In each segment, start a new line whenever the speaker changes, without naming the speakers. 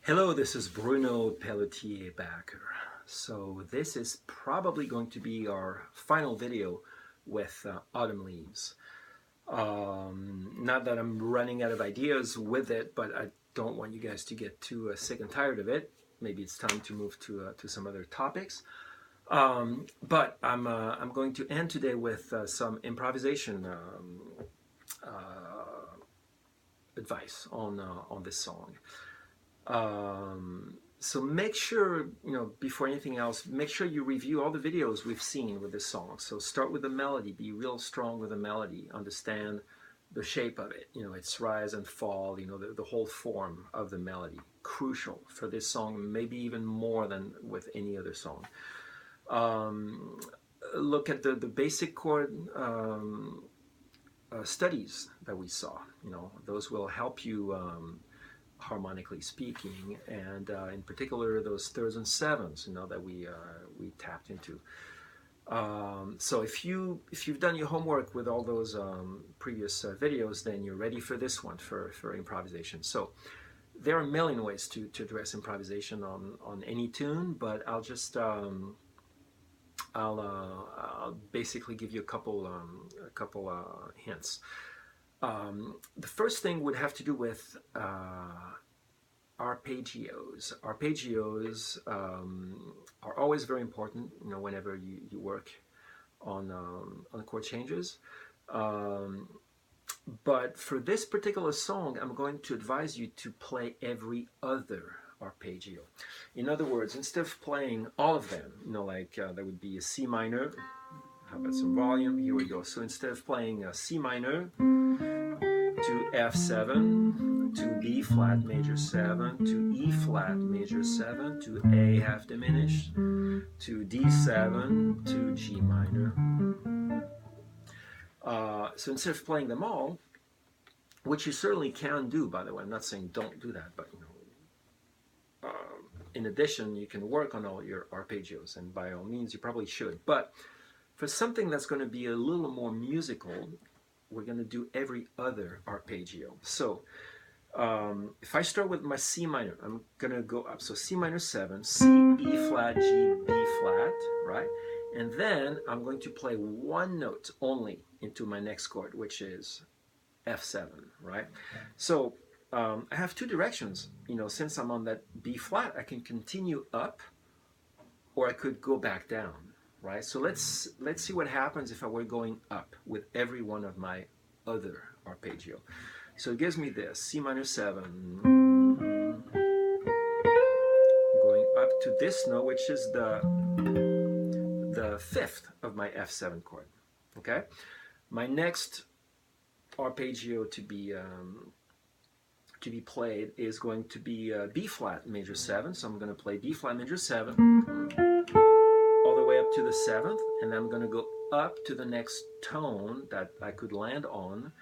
Hello, this is Bruno pelletier-bacquaert. So this is probably going to be our final video with Autumn Leaves. Not that I'm running out of ideas with it, but I don't want you guys to get too sick and tired of it. Maybe it's time to move to some other topics. But I'm going to end today with some improvisation advice on this song. So make sure, before anything else, make sure you review all the videos we've seen with this song. So start with the melody, be real strong with the melody, understand the shape of it, its rise and fall, the whole form of the melody. Crucial for this song, maybe even more than with any other song. Look at the basic chord studies that we saw. Those will help you harmonically speaking, and in particular those thirds and sevenths, that we tapped into. So if you've done your homework with all those previous videos, then you're ready for this one, for improvisation. So there are a million ways to address improvisation on any tune, but I'll just I'll basically give you a couple hints. The first thing would have to do with arpeggios. Arpeggios are always very important, whenever you work on chord changes. But for this particular song, I'm going to advise you to play every other arpeggio. In other words, instead of playing all of them, like that would be a C minor. How about some volume? Here we go. So instead of playing a C minor to F7, to B flat major 7, to E flat major 7, to A half diminished, to D7, to G minor. So instead of playing them all, which you certainly can do, by the way, I'm not saying don't do that, but in addition, you can work on all your arpeggios, and by all means, you probably should. But for something that's going to be a little more musical, we're going to do every other arpeggio. So if I start with my C minor, I'm going to go up. So C minor 7, C, E flat, G, B flat, right? And then I'm going to play one note only into my next chord, which is F7, right? So I have two directions. Since I'm on that B flat, I can continue up, or I could go back down, right? So let's see what happens if I were going up with every one of my other arpeggio. So it gives me this, C minor 7, going up to this note, which is the fifth of my F7 chord, okay? My next arpeggio to be played is going to be B flat major 7. So I'm going to play B flat major 7 all the way up to the 7th, and then I'm going to go up to the next tone that I could land on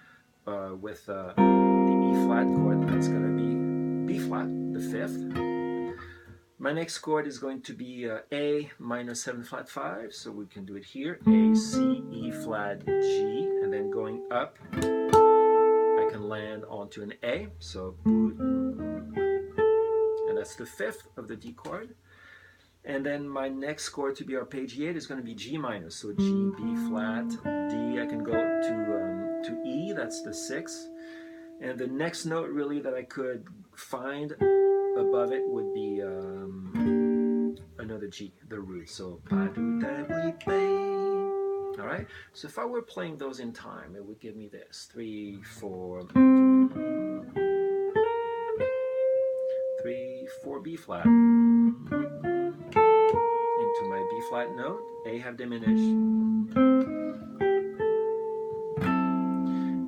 with the E flat chord. That's going to be B flat, the 5th. My next chord is going to be A minor 7 flat 5, so we can do it here. A, C, E flat, G, and then going up, I can land onto an A, so and that's the 5th of the D chord. And then my next chord to be arpeggiated is going to be G minor, so G, B flat, D. I can go to E, that's the 6th. And the next note really that I could find above it would be another G, the root. So all right. So if I were playing those in time, it would give me this: 3, 4, 3, 4 B flat into my B flat note, A half diminished,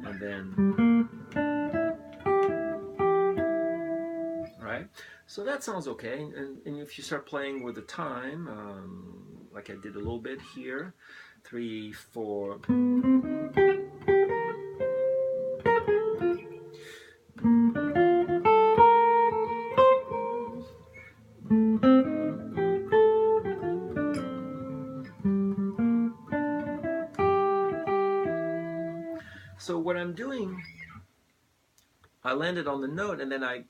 and then. So that sounds okay, and if you start playing with the time, like I did a little bit here, 3, 4. So what I'm doing, I landed on the note, and then I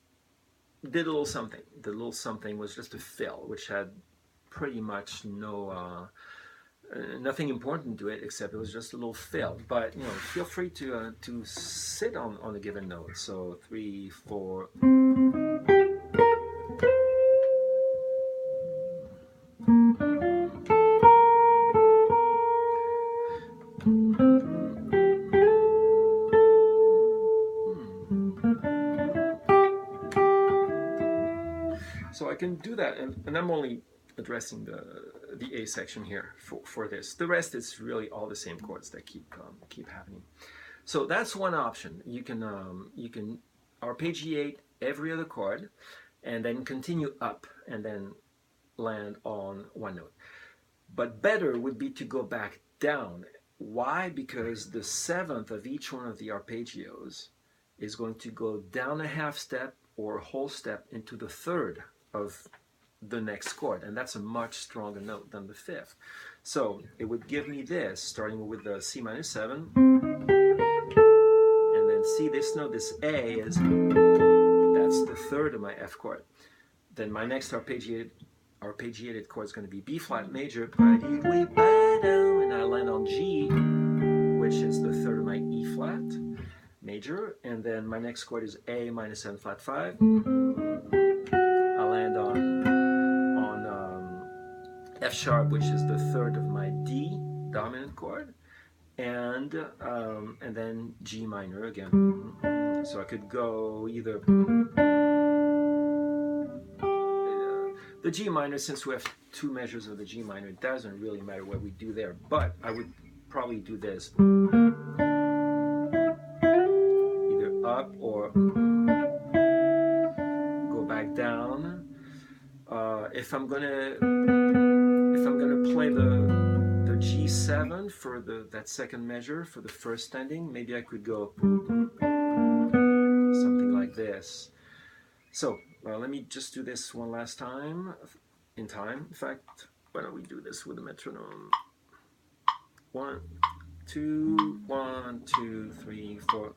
did a little something. The little something was just a fill, which had pretty much nothing important to it, except it was just a little fill. But feel free to sit on a given note. So 3, 4. So I can do that, and I'm only addressing the A section here for this. The rest is really all the same chords that keep happening. So that's one option. You can arpeggiate every other chord, and then continue up, and then land on one note. But better would be to go back down. Why? Because the seventh of each one of the arpeggios is going to go down a half step or a whole step into the third of the next chord, and that's a much stronger note than the fifth. So it would give me this, starting with the C minor 7, and then see this note, this A is, that's the third of my F chord. Then my next arpeggiated chord is going to be B flat major, and I land on G, which is the third of my E flat major, and then my next chord is A minor 7 flat 5. I land on F sharp, which is the third of my D dominant chord, and then G minor again. So I could go either the G minor, since we have two measures of the G minor, it doesn't really matter what we do there, but I would probably do this either up or go back down. If I'm gonna play the G7 for that second measure for the first ending, maybe I could go something like this. So let me just do this one last time in time. In fact, why don't we do this with a metronome? 1, 2, 1, 2, 3, 4.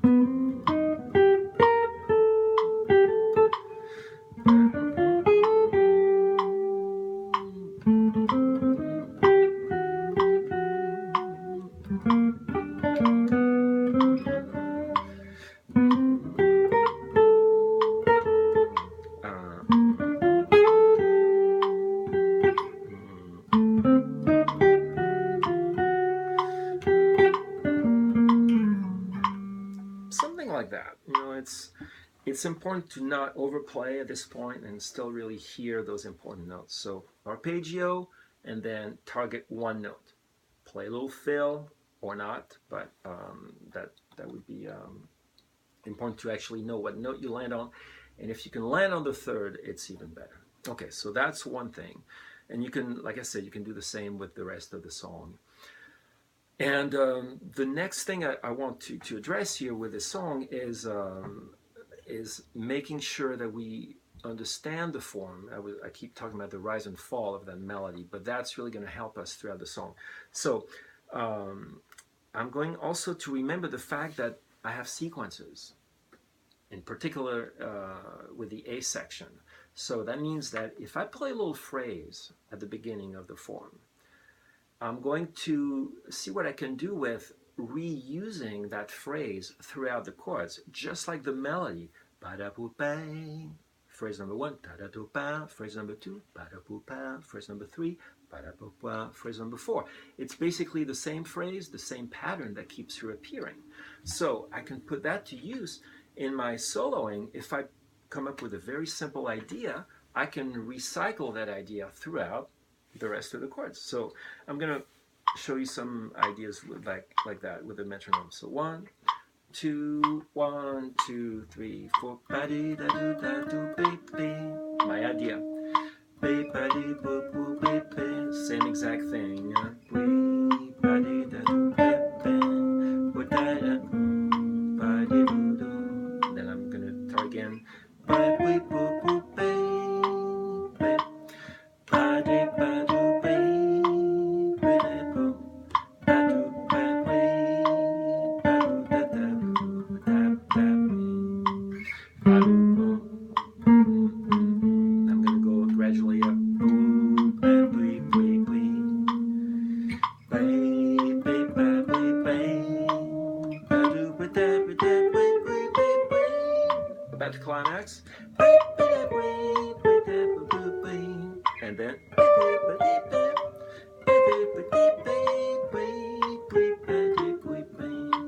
Something like that. It's important to not overplay at this point and still really hear those important notes. So arpeggio, and then target one note. Play a little fill or not, but that would be important to actually know what note you land on. And if you can land on the third, it's even better. Okay, so that's one thing. And you can, like I said, you can do the same with the rest of the song. And the next thing I want to address here with this song is making sure that we understand the form. I keep talking about the rise and fall of that melody, but that's really going to help us throughout the song. So I'm going also to remember the fact that I have sequences, in particular with the A section. So that means that if I play a little phrase at the beginning of the form, I'm going to see what I can do with reusing that phrase throughout the chords, just like the melody. Phrase number 1, phrase number 2, phrase number 3, phrase number 4. It's basically the same phrase, the same pattern that keeps reappearing. So I can put that to use in my soloing. If I come up with a very simple idea, I can recycle that idea throughout the rest of the chords. So I'm going to show you some ideas like that with the metronome. So 1, 2, 1, 2, 3, 4. My idea. Same exact thing. Then I'm going to try again. and then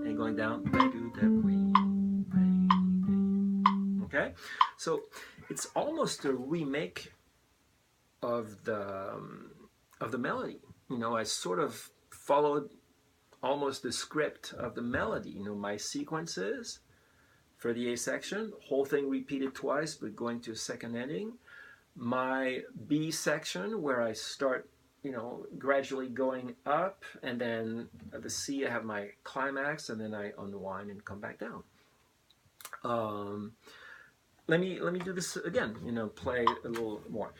and going down. Okay, so it's almost a remake of the melody. You know, I sort of followed almost the script of the melody. You know, my sequences for the A section, whole thing repeated twice, but going to a second ending. My B section, where I start, you know, gradually going up, and then at the C I have my climax, and then I unwind and come back down. Let me do this again. You know, play a little more.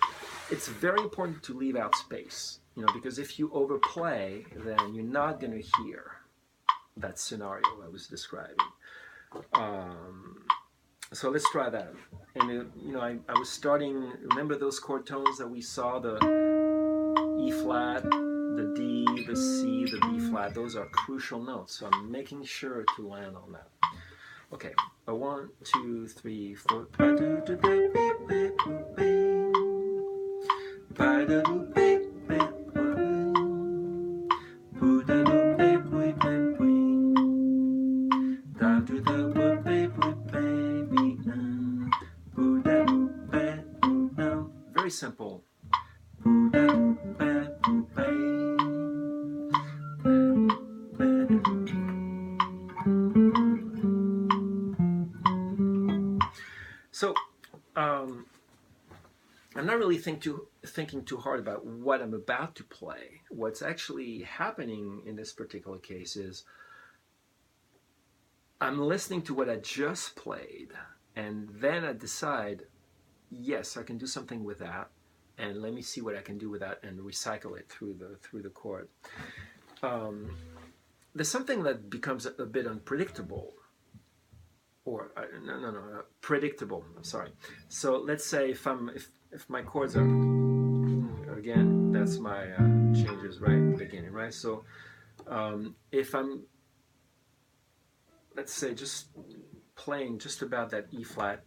It's very important to leave out space. You know, because if you overplay, then you're not going to hear that scenario I was describing. So let's try that. And you know, I was starting. Remember those chord tones that we saw? The E flat, the D, the C, the B flat. Those are crucial notes. So I'm making sure to land on that. Okay, 1, 2, 3, 4. Very simple. So I'm not really thinking too hard about what I'm about to play. What's actually happening in this particular case is I'm listening to what I just played, and then I decide, yes, I can do something with that, and let me see what I can do with that and recycle it through the chord. There's something that becomes a bit unpredictable, or predictable. I'm sorry. So let's say if my chords are, again, that's my changes right beginning, right? So if I'm, let's say, just playing just about that E flat,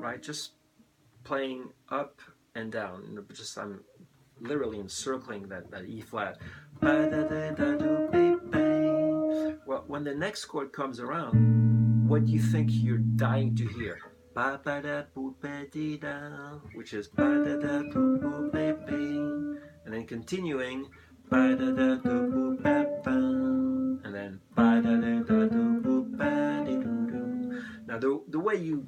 right? Just playing up and down, you know, just I'm literally encircling that E flat. Well, when the next chord comes around, what do you think you're dying to hear? Which is, and then continuing, and then, now the way you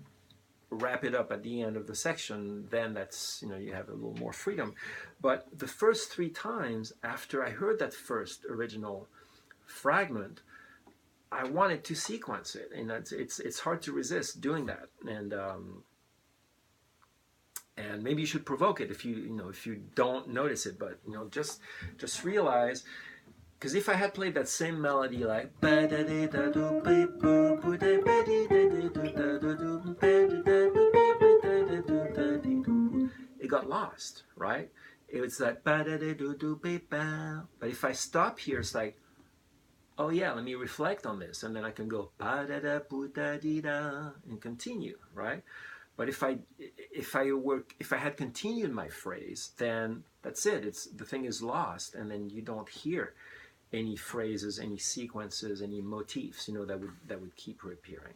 wrap it up at the end of the section, then that's, you know, you have a little more freedom. But the first 3 times after I heard that first original fragment, I wanted to sequence it, and it's hard to resist doing that. And maybe you should provoke it if you don't notice it, but you know, just realize, because if I had played that same melody like it got lost, right? It's that, but if I stop here, it's like, oh yeah, let me reflect on this, and then I can go and continue, right? But if I had continued my phrase, then that's it. The thing is lost, and then you don't hear any phrases, any sequences, any motifs, you know, that would keep reappearing.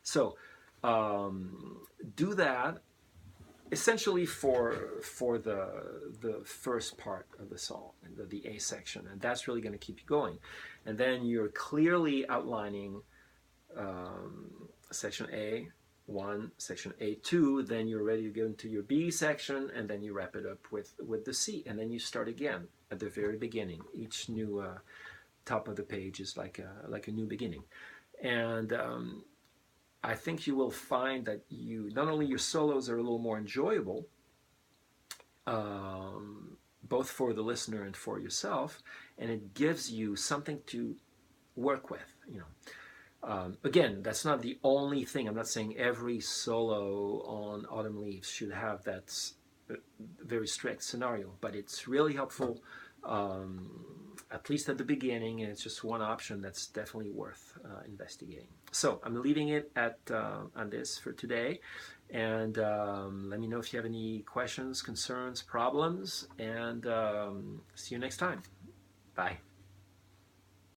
So do that essentially for the first part of the song, the A section, and that's really going to keep you going. And then you're clearly outlining section A1, section A2, then you're ready to go into your B section, and then you wrap it up with the C, and then you start again at the very beginning. Each new top of the page is like a new beginning. And I think you will find that not only your solos are a little more enjoyable, both for the listener and for yourself, and it gives you something to work with, you know. Again, that's not the only thing. I'm not saying every solo on Autumn Leaves should have that very strict scenario, but it's really helpful at least at the beginning, and it's just one option that's definitely worth investigating. So I'm leaving it at on this for today, and let me know if you have any questions, concerns, problems, and see you next time. Bye.